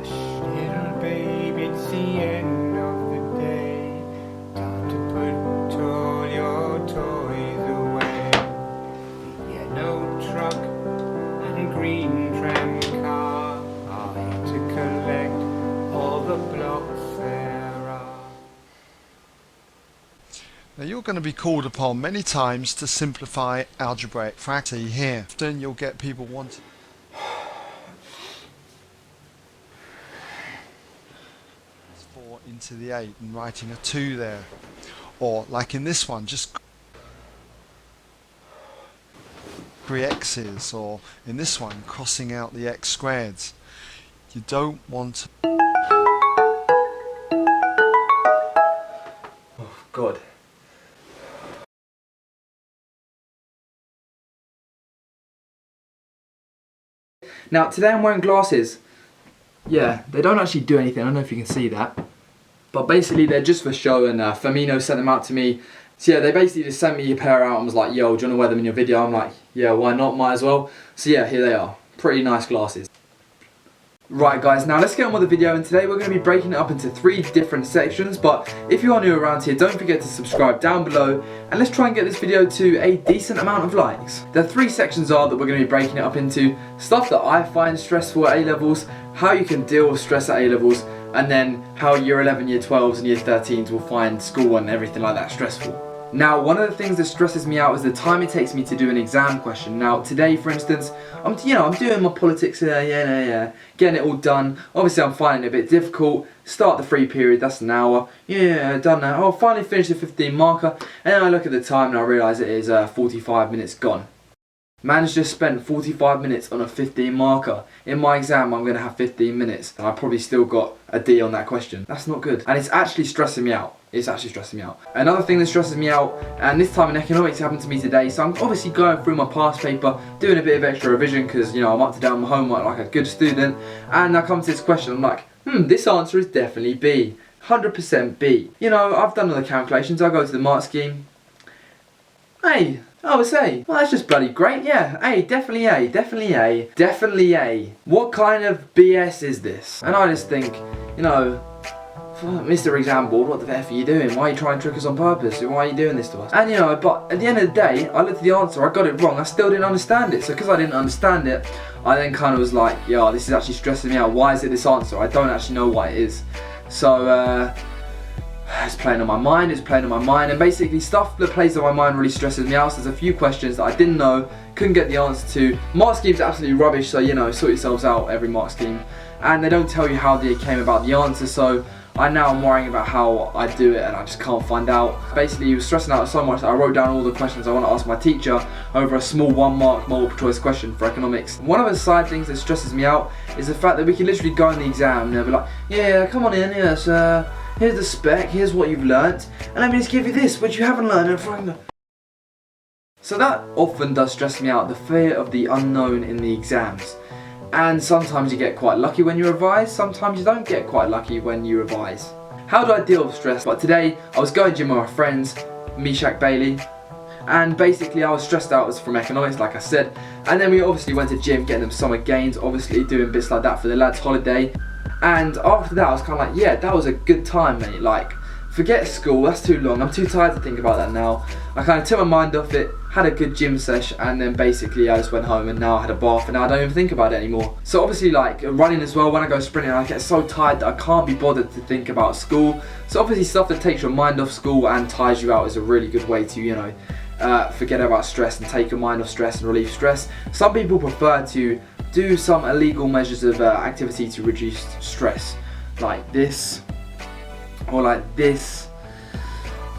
Little babe, it's the end of the day. Time to put all your toys away. The yellow truck and green tram car are here to collect all the blocks there are. Now you're going to be called upon many times to simplify algebraic fractions here. Often you'll get people wanting 4 into the 8 and writing a 2 there. Or like in this one, just 3 x's, or in this one, crossing out the x squareds. You don't want to... Oh God. Now today I'm wearing glasses. Yeah, they don't actually do anything, I don't know if you can see that. But basically they're just for show, and Firmino sent them out to me. So yeah, they basically just sent me a pair out and was like, yo, do you want to wear them in your video? I'm like, yeah, why not, might as well. So yeah, here they are. Pretty nice glasses. Right guys, now let's get on with the video, and today we're going to be breaking it up into 3 different sections. But if you are new around here, don't forget to subscribe down below, and let's try and get this video to a decent amount of likes. The 3 sections are that we're going to be breaking it up into: stuff that I find stressful at A-levels, how you can deal with stress at A-levels, and then how year 11, year 12s and year 13s will find school and everything like that stressful. Now, one of the things that stresses me out is the time it takes me to do an exam question. Now, today, for instance, I'm doing my politics, getting it all done. Obviously, I'm finding it a bit difficult. Start the free period, that's an hour. Yeah, done that. I'll finally finish the 15 marker, and then I look at the time and I realise it is 45 minutes gone. Man's just spent 45 minutes on a 15 marker. In my exam, I'm going to have 15 minutes, and I probably still got a D on that question. That's not good, and it's actually stressing me out. It's actually stressing me out. Another thing that stresses me out, and this time in economics happened to me today, so I'm obviously going through my past paper, doing a bit of extra revision because, you know, I'm up to date on my homework like a good student, and I come to this question, I'm like, this answer is definitely B. 100% B. You know, I've done all the calculations, I go to the mark scheme. Hey, oh, it's A. Well, that's just bloody great, yeah. A, definitely A, definitely A, definitely A. What kind of BS is this? And I just think, you know, Mr. Exam Board, what the F are you doing? Why are you trying to trick us on purpose? Why are you doing this to us? And you know, but at the end of the day, I looked at the answer, I got it wrong, I still didn't understand it. So because I didn't understand it, I then kind of was like, yeah, this is actually stressing me out. Why is it this answer? I don't actually know why it is. So, it's playing on my mind, and basically stuff that plays on my mind really stresses me out. So there's a few questions that I didn't know, couldn't get the answer to. Mark scheme's absolutely rubbish, so you know, sort yourselves out, every mark scheme. And they don't tell you how they came about the answer, so I'm worrying about how I do it and I just can't find out. Basically, he was stressing out so much that I wrote down all the questions I want to ask my teacher over a small 1-mark multiple choice question for economics. One of the side things that stresses me out is the fact that we can literally go in the exam and they'll be like, yeah, come on in, yes, here's the spec, here's what you've learnt, and let me just give you this, which you haven't learned. So that often does stress me out, the fear of the unknown in the exams. And sometimes you get quite lucky when you revise, sometimes you don't get quite lucky when you revise. How do I deal with stress? But today, I was going to gym with my friends, Meshach Bailey, and basically I was stressed out from economics, like I said, and then we obviously went to gym, getting them summer gains, obviously doing bits like that for the lads' holiday. And after that, I was kind of like, yeah, that was a good time, mate. Like, forget school, that's too long. I'm too tired to think about that now. I kind of took my mind off it, had a good gym sesh, and then basically I just went home and now I had a bath and now I don't even think about it anymore. So obviously, like running as well, when I go sprinting, I get so tired that I can't be bothered to think about school. So obviously stuff that takes your mind off school and tires you out is a really good way to, you know, forget about stress and take your mind off stress and relieve stress. Some people prefer to do some illegal measures of activity to reduce stress, like this, or like this.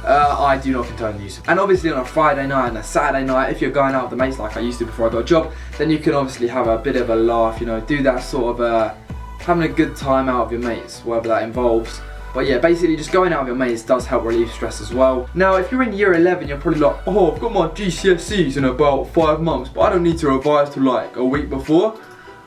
I do not condone the use of. And obviously on a Friday night and a Saturday night, if you're going out with the mates like I used to before I got a job, then you can obviously have a bit of a laugh, you know, do that sort of having a good time out with your mates, whatever that involves. But yeah, basically just going out with your mates does help relieve stress as well. Now if you're in year 11, you're probably like, oh, I've got my GCSEs in about 5 months, but I don't need to revise till like a week before.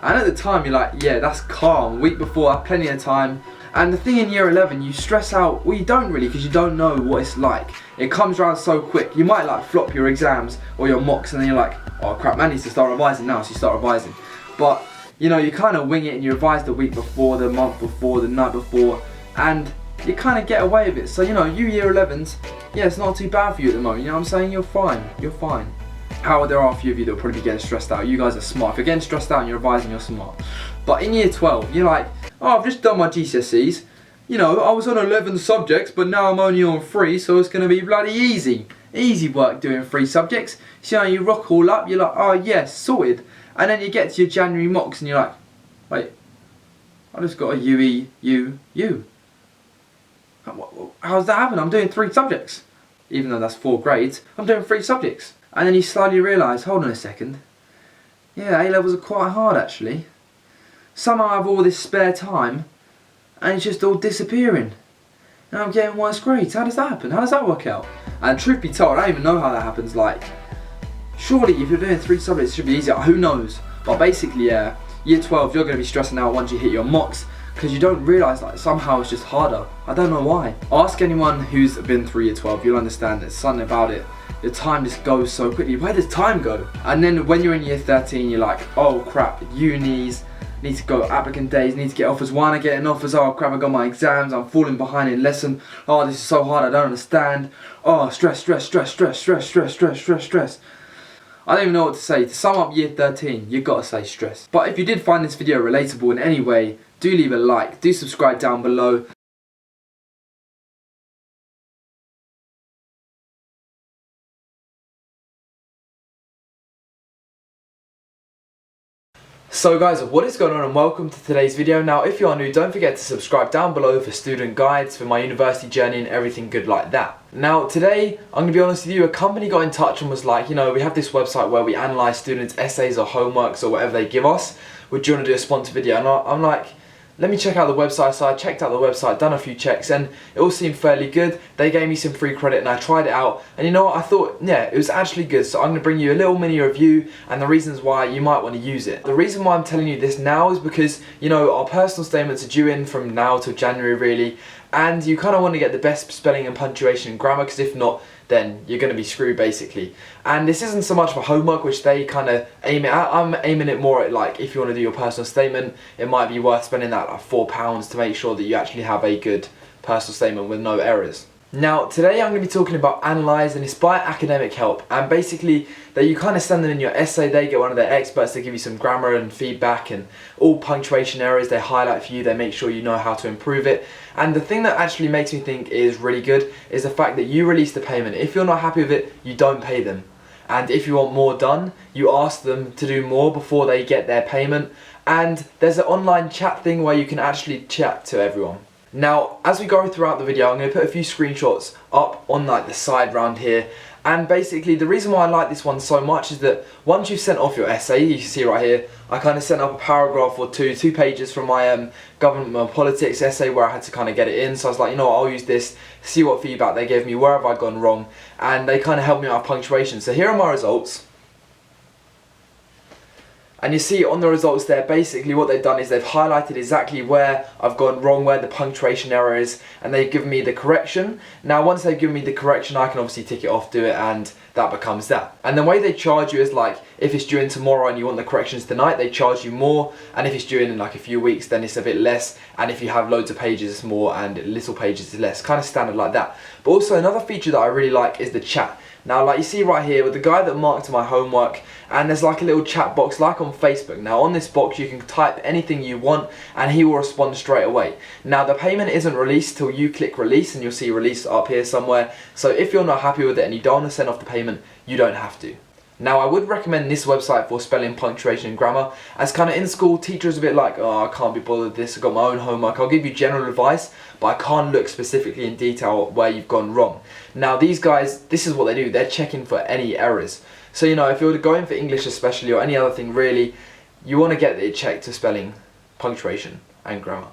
And at the time you're like, yeah, that's calm, a week before, I have plenty of time. And the thing in year 11, you stress out, well you don't really, because you don't know what it's like. It comes around so quick. You might like flop your exams or your mocks and then you're like, oh crap, man needs to start revising now, so you start revising. But you know, you kind of wing it and you revise the week before, the month before, the night before, and you kind of get away with it. So, you know, you year 11s, yeah, it's not too bad for you at the moment, you know what I'm saying? You're fine, you're fine. However, there are a few of you that will probably be getting stressed out. You guys are smart. If you're getting stressed out and you're revising, you're smart. But in year 12, you're like, oh, I've just done my GCSEs. You know, I was on 11 subjects, but now I'm only on 3, so it's going to be bloody easy. Easy work doing 3 subjects. So, you know, you rock all up, you're like, oh, yes, sorted. And then you get to your January mocks and you're like, wait, I just got a UE. How's that happen? I'm doing 3 subjects. Even though that's 4 grades, I'm doing 3 subjects. And then you slowly realise, hold on a second, yeah, A-levels are quite hard actually. Somehow I have all this spare time and it's just all disappearing. And I'm getting worse grades. How does that happen? How does that work out? And truth be told, I don't even know how that happens. Like, surely if you're doing 3 subjects it should be easier. Who knows? But basically, yeah, year 12 you're going to be stressing out once you hit your mocks, because you don't realise like somehow it's just harder. I don't know why. Ask anyone who's been through year 12, you'll understand there's something about it. The time just goes so quickly. Where does time go? And then when you're in year 13, you're like, oh crap, unis, need to go applicant days, need to get offers. Why am I getting offers? Oh crap, I got my exams, I'm falling behind in lesson. Oh, this is so hard, I don't understand. Oh, stress. I don't even know what to say. To sum up year 13, you've got to say stress. But if you did find this video relatable in any way, do leave a like, do subscribe down below. So guys, what is going on and welcome to today's video. Now if you are new, don't forget to subscribe down below for student guides, for my university journey and everything good like that. Now today, I'm going to be honest with you, a company got in touch and was like, you know, we have this website where we analyse students' essays or homeworks or whatever they give us. Would you want to do a sponsored video? And I'm like, let me check out the website. So I checked out the website, done a few checks, and it all seemed fairly good. They gave me some free credit and I tried it out, and you know what, I thought, yeah, it was actually good. So I'm going to bring you a little mini review and the reasons why you might want to use it. The reason why I'm telling you this now is because, you know, our personal statements are due in from now till January really, and you kind of want to get the best spelling and punctuation and grammar, because if not, then you're going to be screwed basically. And this isn't so much for homework, which they kind of aim it at. I'm aiming it more at, like, if you want to do your personal statement, it might be worth spending that like £4 to make sure that you actually have a good personal statement with no errors. Now today I'm going to be talking about analyse, and it's by academic help, and basically that you kind of send them in your essay, they get one of their experts to give you some grammar and feedback, and all punctuation errors they highlight for you, they make sure you know how to improve it. And the thing that actually makes me think is really good is the fact that you release the payment. If you're not happy with it, you don't pay them. And if you want more done, you ask them to do more before they get their payment. And there's an online chat thing where you can actually chat to everyone. Now, as we go throughout the video, I'm going to put a few screenshots up on like the side round here. And basically, the reason why I like this one so much is that once you've sent off your essay, you can see right here, I kind of sent up a paragraph or two pages from my government and politics essay where I had to kind of get it in. So I was like, you know what, I'll use this, see what feedback they gave me, where have I gone wrong, and they kind of helped me out with punctuation. So here are my results. And you see on the results there, basically what they've done is they've highlighted exactly where I've gone wrong, where the punctuation error is, and they've given me the correction. Now once they've given me the correction, I can obviously tick it off, do it, and that becomes that. And the way they charge you is like, if it's due in tomorrow and you want the corrections tonight, they charge you more, and if it's due in like a few weeks, then it's a bit less, and if you have loads of pages, it's more, and little pages is less, kind of standard like that. But also another feature that I really like is the chat. Now like you see right here with the guy that marked my homework, and there's like a little chat box like on Facebook. Now on this box you can type anything you want and he will respond straight away. Now the payment isn't released till you click release, and you'll see release up here somewhere. So if you're not happy with it and you don't want to send off the payment, you don't have to. Now I would recommend this website for spelling, punctuation and grammar, as kind of in school teachers are a bit like, oh, I can't be bothered with this, I've got my own homework, I'll give you general advice, but I can't look specifically in detail where you've gone wrong. Now these guys, this is what they do, they're checking for any errors. So you know, if you're going for English especially, or any other thing really, you want to get it checked to spelling, punctuation and grammar.